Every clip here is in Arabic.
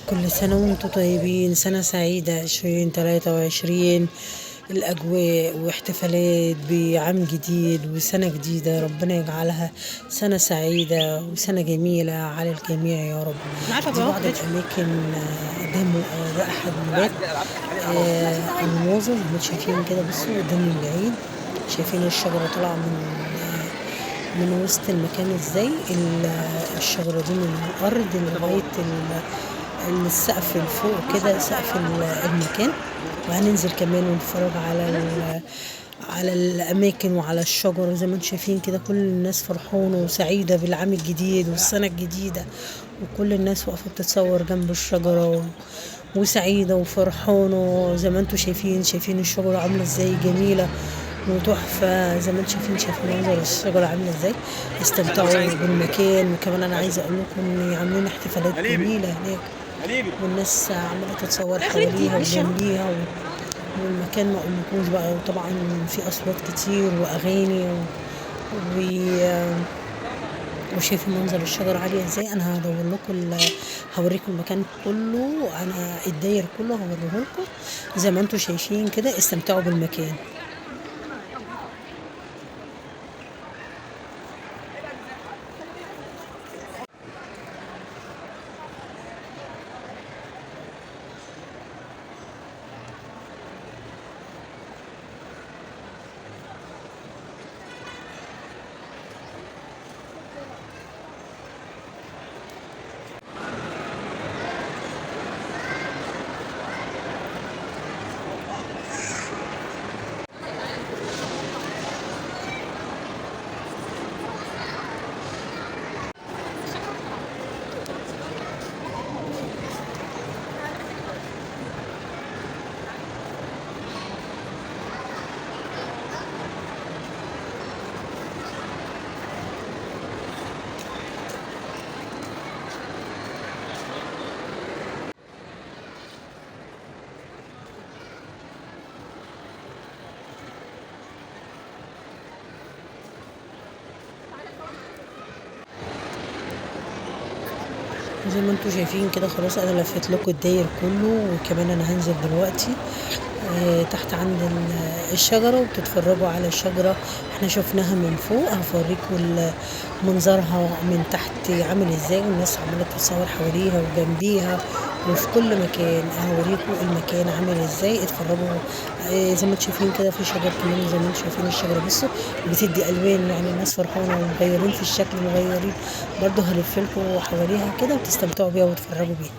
كل سنة وانتم طيبين، سنة سعيدة 2023. الأجواء واحتفالات بعام جديد وسنة جديدة، ربنا يجعلها سنة سعيدة وسنة جميلة على الجميع يا رب. دي بعض الأماكن، ده أحد مولات الموظف زي ما انتم شايفين كده. بصوا قدام العيد، شايفين الشجرة طالعة من وسط المكان ازاي. الشجرة دي من الأرض لغاية السقف لفوق كده، سقف المكان. وهننزل كمان ونتفرج على الأماكن وعلى الشجر زي ما انتم شايفين كده. كل الناس فرحانة وسعيدة بالعام الجديد والسنة الجديدة، وكل الناس واقفة بتتصور جنب الشجرة وسعيدة وفرحانة زي ما انتم شايفين الشجرة عاملة ازاي، جميلة وتحفة. زي ما انتم شايفين منظر الشجرة عاملة ازاي. استمتعوا بالمكان. وكمان انا عايزة اقول لكم ان عاملين احتفالات جميلة هناك، والناس عمالة تتصور حواليها وجنبيها والمكان ما اقولكوش بقى. وطبعا في اصوات كتير واغاني و... وشايفين منظر الشجر عالية ازاي. انا هدور لكم هوريكم المكان كله، انا الداير كله هوريه لكم زي ما انتم شايفين كده. استمتعوا بالمكان. زي ما انتم شايفين كده خلاص انا لفيت لكم الداير كله. وكمان انا هنزل دلوقتي تحت عند الشجرة وبتتفرجوا على الشجرة. احنا شفناها من فوق، هفوريكم منظرها من تحت عامل ازاي، والناس عمالة تتصور حواليها وجنبيها وفي كل مكان. هوريكم المكان عامل ازاي، اتفرجوا. زي ما انتم شايفين كده في شجر كمان. زي ما انتم شايفين الشجرة بصوا بتدي الوان، يعني الناس فرحانة ومغيرين في الشكل مغيرين. برضو هلفلكوا حواليها كده وتستمتعوا بيها وتتفرجوا بيها.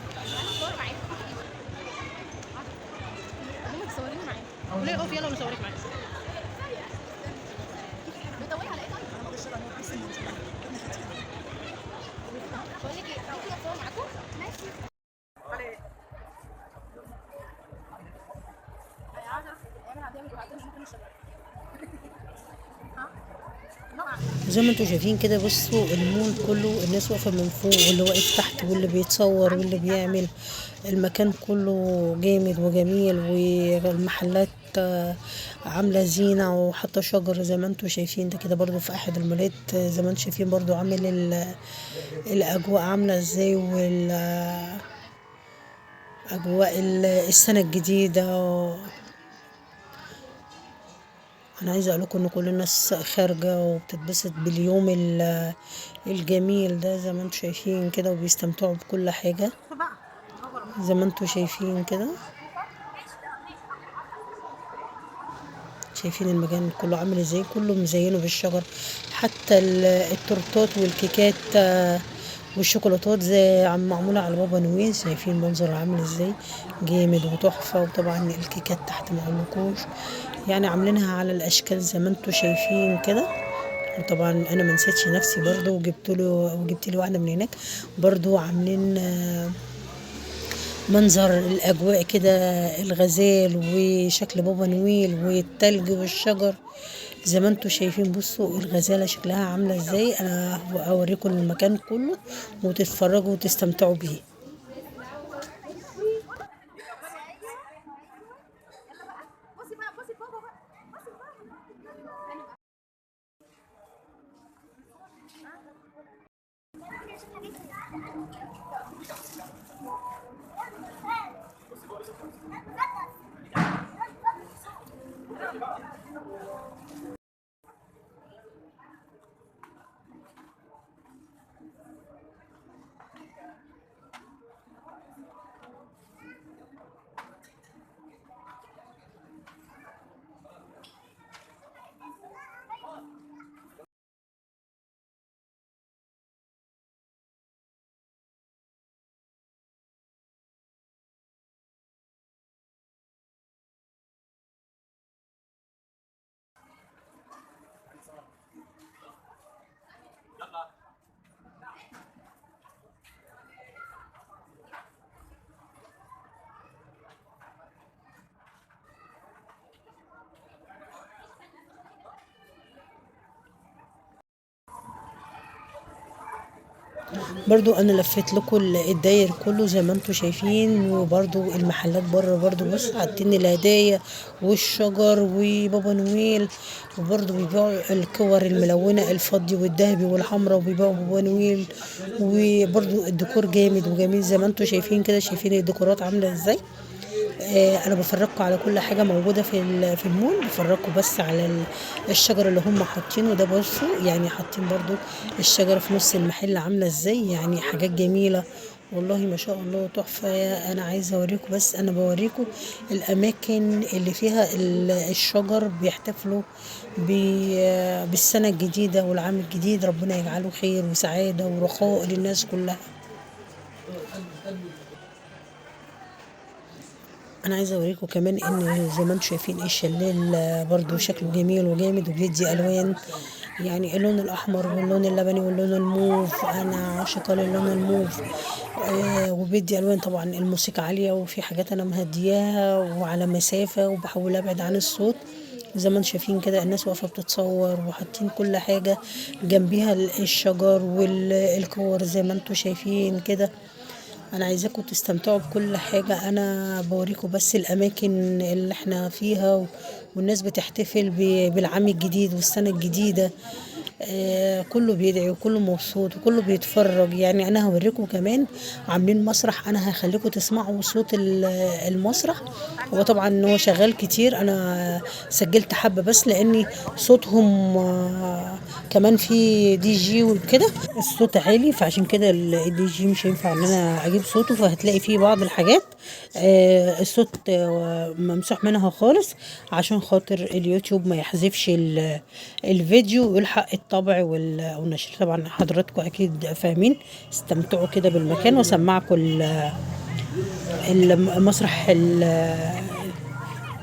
زي ما انتوا شايفين كده بصوا المول كله الناس واقفة من فوق، واللي واقف تحت واللي بيتصور واللي بيعمل. المكان كله جامد وجميل، والمحلات عاملة زينة وحاطة شجر زي ما انتوا شايفين. ده كده برضو في احد المولات. زي ما انتوا شايفين برضو عامل الاجواء عاملة ازاي، والاجواء السنة الجديدة. انا عايزه اقول لكم ان كل الناس خارجه وبتتبسط باليوم الجميل ده زي ما انتم شايفين كده، وبيستمتعوا بكل حاجه زي ما انتم شايفين كده. شايفين المكان كله عامل ازاي، كله مزينه بالشجر. حتى التورتات والكيكات والشوكولاتات زي معموله على بابا نويل. شايفين المنظر عامل ازاي، جامد وتحفه. وطبعا الكيكات تحت ما اقولكوش، يعني عاملينها على الاشكال زي ما انتم شايفين كده. وطبعا انا ما نسيتش نفسي برضو، وجبت لي واحده من هناك. برضو عاملين منظر الاجواء كده، الغزال وشكل بابا نويل والتلج والشجر زي ما انتم شايفين. بصوا الغزاله شكلها عامله ازاي. انا هوريكم المكان كله وتتفرجوا وتستمتعوا بيه. برضو انا لفيت لكم الداير كله زي ما انتم شايفين، وبرضو المحلات بره برضو بص حاطين الهدايا والشجر وبابا نويل، وبرضو بيبيعوا الكور الملونة الفضي والذهبي والحمراء، وبيبيعوا بابا نويل. وبرضو الديكور جامد وجميل زي ما انتم شايفين كده، شايفين الديكورات عاملة ازاي. انا بفرجكم على كل حاجه موجوده في المول، بفرجكم بس على الشجر اللي هم حاطينه ده. بصوا يعني حاطين برضو الشجره في نص المحل عامله ازاي، يعني حاجات جميله والله ما شاء الله تحفه. انا عايزه اوريكم، بس انا بوريكم الاماكن اللي فيها الشجر بيحتفلوا بالسنه الجديده والعام الجديد. ربنا يجعله خير وسعاده ورخاء للناس كلها. انا عايزه اوريكم كمان ان زي ما انتم شايفين الشلال برضو شكله جميل وجامد وبيدي الوان، يعني اللون الاحمر واللون اللبني واللون الموف، انا عاشقه للون الموف. وبيدي الوان. طبعا الموسيقى عاليه وفي حاجات انا مهدياها وعلى مسافه وبحاول ابعد عن الصوت. زي ما انتم شايفين كده الناس واقفه بتتصور وحاطين كل حاجه جنبيها، الشجر والكور زي ما انتم شايفين كده. انا عايزاكم تستمتعوا بكل حاجة. انا بوريكم بس الاماكن اللي احنا فيها والناس بتحتفل بالعام الجديد والسنة الجديدة. كله بيدعي وكله مبسوط وكله بيتفرج. يعني انا هوريكم كمان عاملين مسرح، انا هخليكم تسمعوا صوت المسرح. هو طبعا هو شغال كتير، انا سجلت حبة بس لاني صوتهم كمان في دي جي وكده الصوت عالي، فعشان كده الدي جي مش هينفع ان انا اجيب صوته، فهتلاقي فيه بعض الحاجات الصوت ممسوح منها خالص عشان خاطر اليوتيوب ما يحذفش الفيديو ويلحق الطبع والنشر. طبعا حضراتكم اكيد فاهمين. استمتعوا كده بالمكان وسمعكم المسرح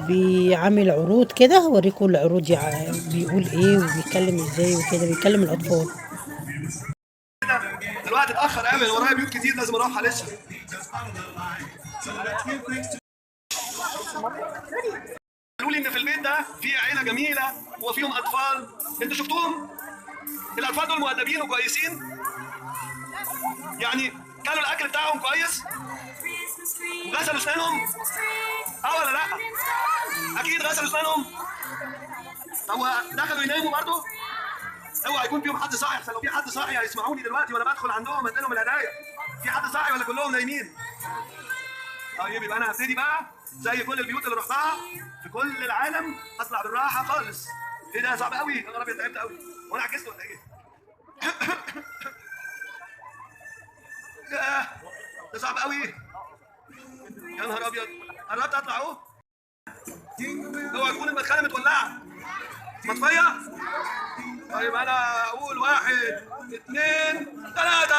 بيعمل عروض كده. هوريكم العروض بيقول ايه وبيتكلم ازاي وكده، بيكلم الاطفال. الوقت اتاخر قوي، ورايا بيوت كتير لازم اروحها لسه. قالوا لي ان في البيت ده في عيله جميله وفيهم اطفال، انتوا شفتوهم؟ الاطفال دول مؤدبين وكويسين، يعني كلوا الاكل بتاعهم كويس وغسلوا اسنانهم. اه ولا لا؟ اكيد غسلوا اسنانهم. هو دخلوا يناموا برضه؟ اوعى يكون فيهم حد صاحي، عشان لو في حد صاحي هيسمعوني دلوقتي وانا بدخل عندهم اديلهم الهدايا. في حد صاحي ولا كلهم نايمين؟ طيب يبقى انا هبتدي بقى زي كل البيوت اللي رحتها في كل العالم، اطلع بالراحه خالص. ايه ده صعب قوي، يا نهار ابيض تعبت قوي. وانا عجزت ولا ايه؟ ده صعب قوي، يا نهار ابيض. قربت اطلع اهو. اوعى تكون المدخله متولعه مطفيه. طيب انا اقول 1 2 3.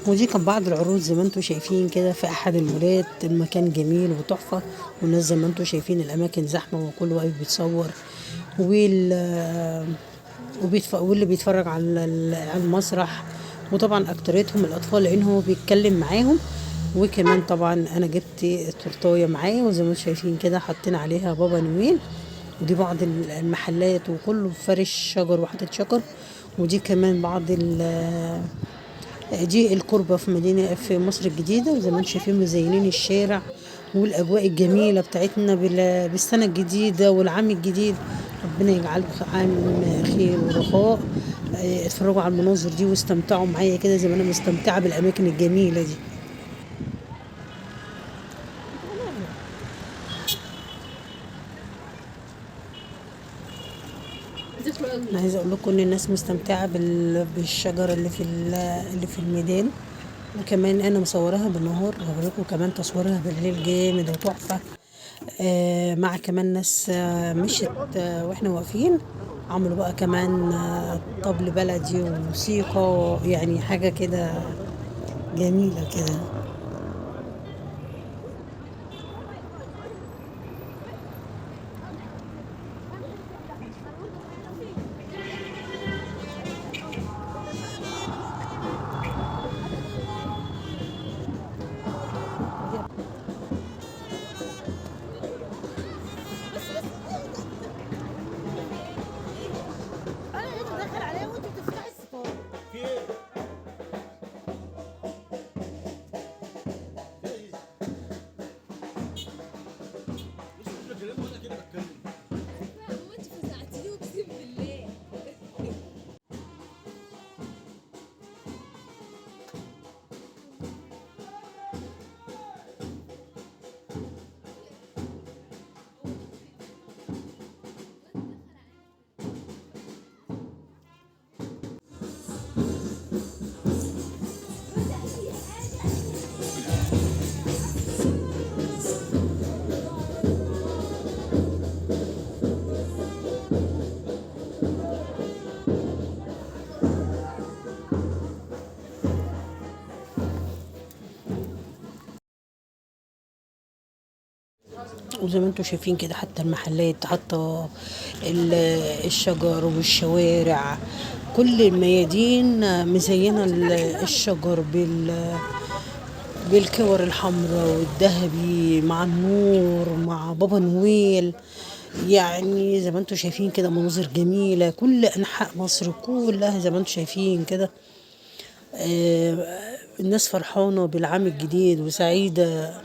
ودي كان بعض العروض زي ما انتم شايفين كده في احد المولات. المكان جميل وتحفة، والناس زي ما انتم شايفين الاماكن زحمة وكل واقف بيتصور. واللي بيتفرج على المسرح. وطبعا اكتريتهم الاطفال لان هو بيتكلم معاهم. وكمان طبعا انا جبت التورتايه معايا، وزي ما انتم شايفين كده حاطين عليها بابا نويل. ودي بعض المحلات وكله فرش شجر وحاطط شجر. ودي كمان دي القربة في مدينة في مصر الجديدة، وزي ما انتم شايفين مزينين الشارع والأجواء الجميلة بتاعتنا بالسنة الجديدة والعام الجديد. ربنا يجعله عام خير ورخاء. اتفرجوا على المناظر دي واستمتعوا معايا كده زي ما أنا مستمتعة بالأماكن الجميلة دي. أنا عايزة أقول لكم إن الناس مستمتعة بالشجر اللي في الميدان. وكمان انا مصورها بالنهار، هوريكم كمان تصويرها بالليل جامد وتحفه. مع كمان ناس مشت واحنا واقفين عملوا بقى كمان طبل بلدي وموسيقى، يعني حاجه كده جميله كده. وزي ما انتم شايفين كده حتى المحلات حتى الشجر والشوارع، كل الميادين مزينة الشجر بالكور الحمراء والذهبي مع النور مع بابا نويل. يعني زي ما انتم شايفين كده مناظر جميلة، كل أنحاء مصر كلها زي ما انتم شايفين كده. الناس فرحانة بالعام الجديد وسعيدة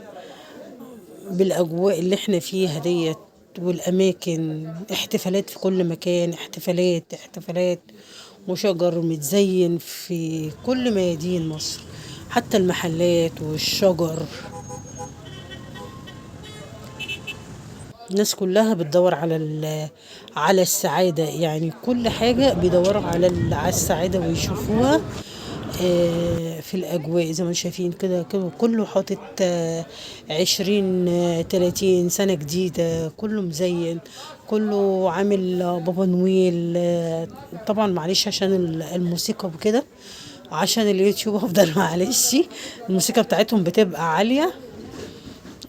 بالأجواء اللي احنا فيها ديت، والأماكن احتفالات في كل مكان، احتفالات احتفالات، وشجر متزين في كل ميادين مصر، حتى المحلات والشجر. الناس كلها بتدور على السعادة، يعني كل حاجة بيدوروا على السعادة ويشوفوها في الأجواء زي ما انتم شايفين كده. كله حاطط 20 30 سنة جديدة، كله مزين، كله عامل بابا نويل. طبعا معلش عشان الموسيقى وكده، عشان اليوتيوب افضل معلش الموسيقى بتاعتهم بتبقى عالية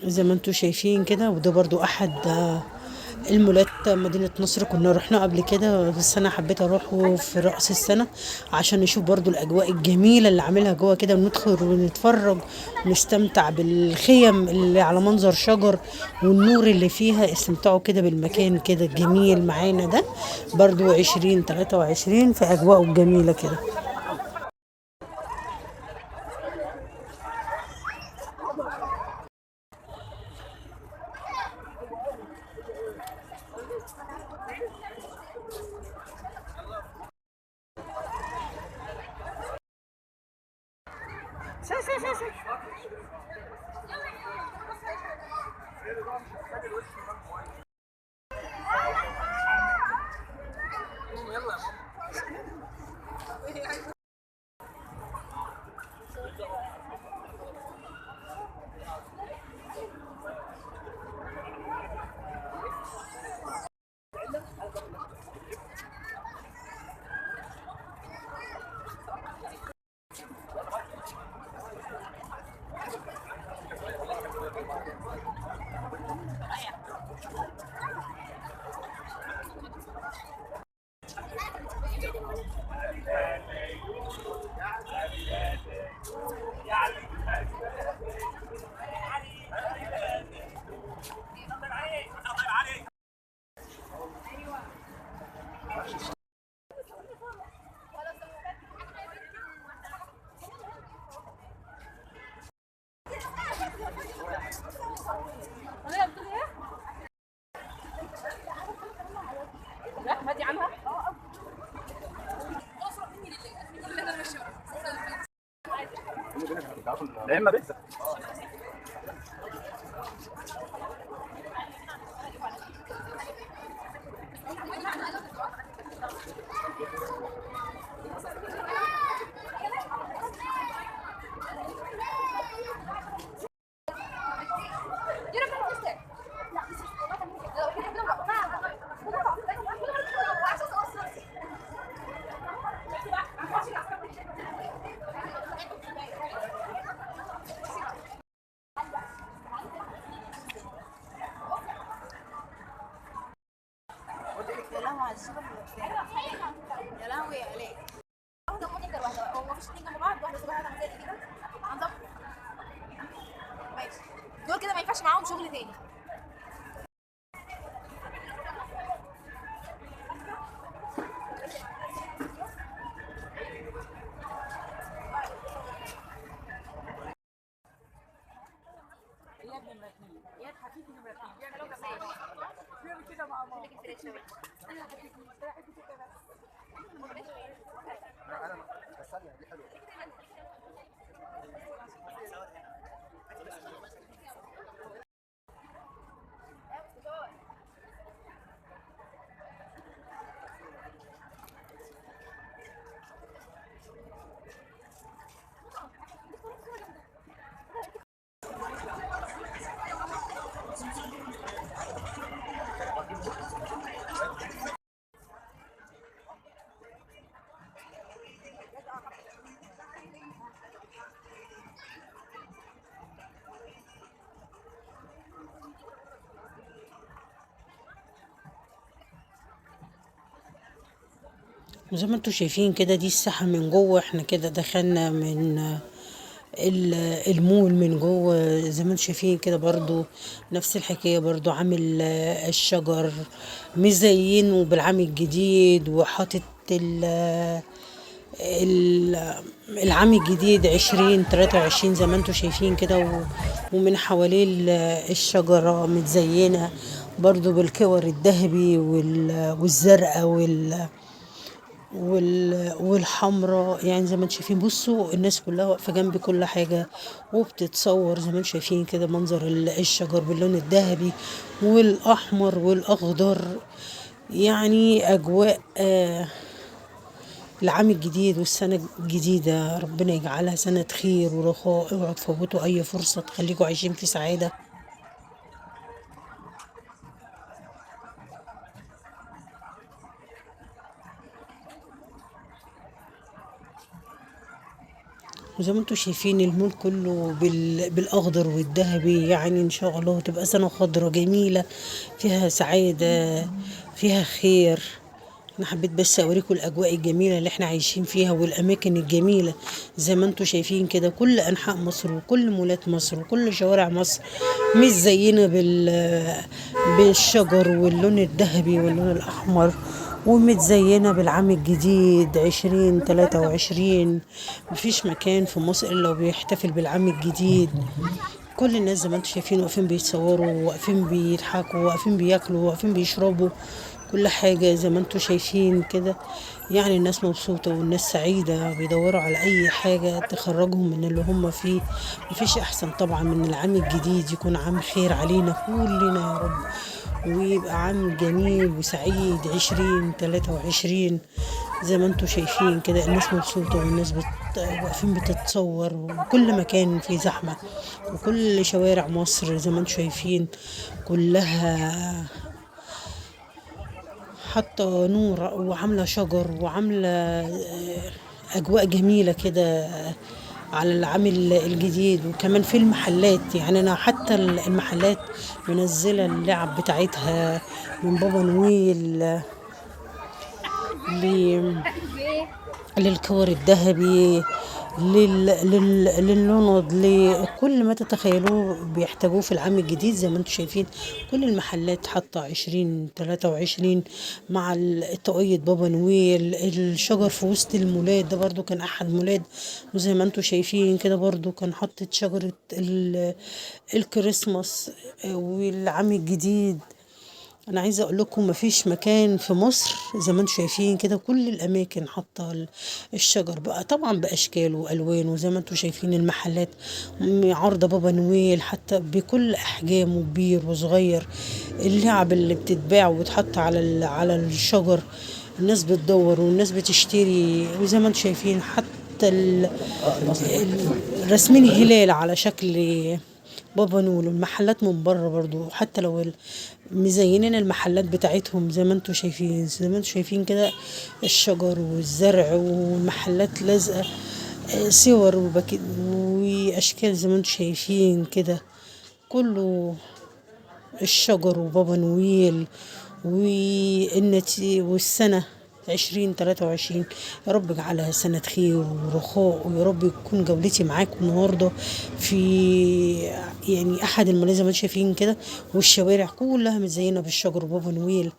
زي ما انتم شايفين كده. وده برضو احد المولات مدينة نصر، كنا رحنا قبل كده بس انا حبيت اروح في رأس السنة عشان نشوف برضو الاجواء الجميلة اللي عاملها جوه كده، وندخل ونتفرج ونستمتع بالخيم اللي على منظر شجر والنور اللي فيها. استمتعوا كده بالمكان كده الجميل معانا ده برضو 2023 في اجواءه الجميلة كده. يا اما بيتزا. يا لهوي يا الاء، واحده مونيكا واحده، هو مفيش اتنين جنب بعض، واحده صغيره واحده زي كده هنظبط. ماشي، دول كده ما ينفعش معاهم شغل تاني. اياد حفيدي نمرة 2 بيعمل كده مع ماما. انا حفيدي بحب كده بس. انا بس ثانيه دي حلوه. وزي ما انتوا شايفين كده دي الساحة من جوه. احنا كده دخلنا من المول من جوه. زي ما انتوا شايفين كده برضو نفس الحكاية، برضو عامل الشجر مزينه بالعام الجديد، وحاطط ال- العام الجديد 2023 زي ما انتوا شايفين كده. ومن حواليه الشجرة متزينة برضو بالكور الذهبي والزرقاء والحمراء. يعني زي ما انتم شايفين، بصوا الناس كلها واقفة جنب كل حاجة وبتتصور. زي ما انتم شايفين كده منظر الشجر باللون الذهبي والأحمر والأخضر. يعني أجواء العام الجديد والسنة الجديدة ربنا يجعلها سنة خير ورخاء. اوعوا تفوتوا أي فرصة تخليكم عايشين في سعادة. وزي ما انتوا شايفين المول كله بالاخضر والذهبي. يعني ان شاء الله تبقى سنة خضرة جميلة فيها سعادة فيها خير. انا حبيت بس اوريكم الاجواء الجميلة اللي احنا عايشين فيها والاماكن الجميلة. زي ما انتوا شايفين كده كل انحاء مصر وكل مولات مصر وكل شوارع مصر متزينة بالشجر واللون الذهبي واللون الاحمر، ومتزينة بالعام الجديد 2023. مفيش مكان في مصر إلا وبيحتفل بالعام الجديد. كل الناس زي ما انتم شايفين واقفين بيتصوروا، واقفين بيضحكوا، واقفين بياكلوا، واقفين بيشربوا كل حاجة زي ما انتم شايفين كده. يعني الناس مبسوطة والناس سعيدة، بيدوروا على أي حاجة تخرجهم من اللي هم فيه. مفيش أحسن طبعا من العام الجديد يكون عام خير علينا كلنا يا رب، ويبقى عام جميل وسعيد 2023. زي ما انتوا شايفين كده الناس مبسوطة والناس واقفين بتتصور، وكل مكان فيه زحمة، وكل شوارع مصر زي ما انتوا شايفين كلها حاطة نور وعاملة شجر وعاملة أجواء جميلة كده على العام الجديد. وكمان في المحلات، يعني أنا حتى المحلات منزلة اللعب بتاعتها من بابا نويل للكور الذهبي للنونض، لكل ما تتخيلوه بيحتاجوه في العام الجديد. زي ما انتم شايفين كل المحلات حاطة 2023 مع طاقية بابا نويل. الشجر في وسط المولاد ده برضو كان أحد مولاد، وزي ما انتم شايفين كده برضو كان حاطط شجرة الكريسماس والعام الجديد. انا عايزه اقول لكم مفيش مكان في مصر زي ما انتم شايفين كده، كل الاماكن حاطه الشجر بقى طبعا باشكال والوان. وزي ما انتم شايفين المحلات عارضه بابا نويل حتى بكل احجامه كبير وصغير. اللعب اللي بتتباع وبتحط على الشجر، الناس بتدور والناس بتشتري. وزي ما انتم شايفين حتى رسمين هلال على شكل بابا نول. المحلات من بره برضو حتى لو مزينين المحلات بتاعتهم زي ما انتوا شايفين. زي ما انتوا شايفين كده الشجر والزرع والمحلات لازقة صور واشكال زي ما انتوا شايفين كده كله الشجر وبابا نويل والسنة 2023 يا رب اجعلها سنة خير ورخاء. ويا رب يكون جولتي معاكم النهاردة في يعني أحد الملاذ زي ما انتم شايفين كده، والشوارع كلها متزينة بالشجر وبابا نويل.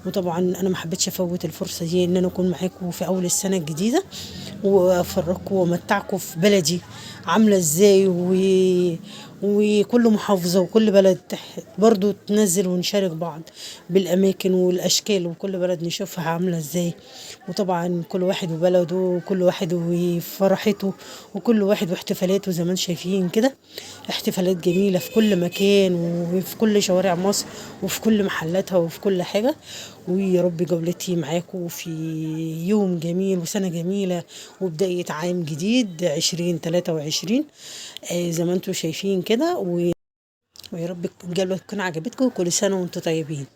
وطبعا أنا ما حبيتش أفوت الفرصة دي إن أنا أكون معاكم في أول السنة الجديدة، وأفرجكم وأمتعكم في بلدي عاملة إزاي، وكل محافظة وكل بلد برضو تنزل ونشارك بعض بالأماكن والأشكال، وكل بلد نشوفها عاملة ازاي. وطبعا كل واحد وبلده وكل واحد وفرحته وكل واحد واحتفالاته. زي ما انتم شايفين كده احتفالات جميلة في كل مكان وفي كل شوارع مصر وفي كل محلاتها وفي كل حاجة. ويا رب جولتي معاكم في يوم جميل وسنة جميلة وبداية عام جديد 2023 زي ما انتم شايفين كده. ويا رب الجولة تكون عجبتكم. كل سنة وانتم طيبين.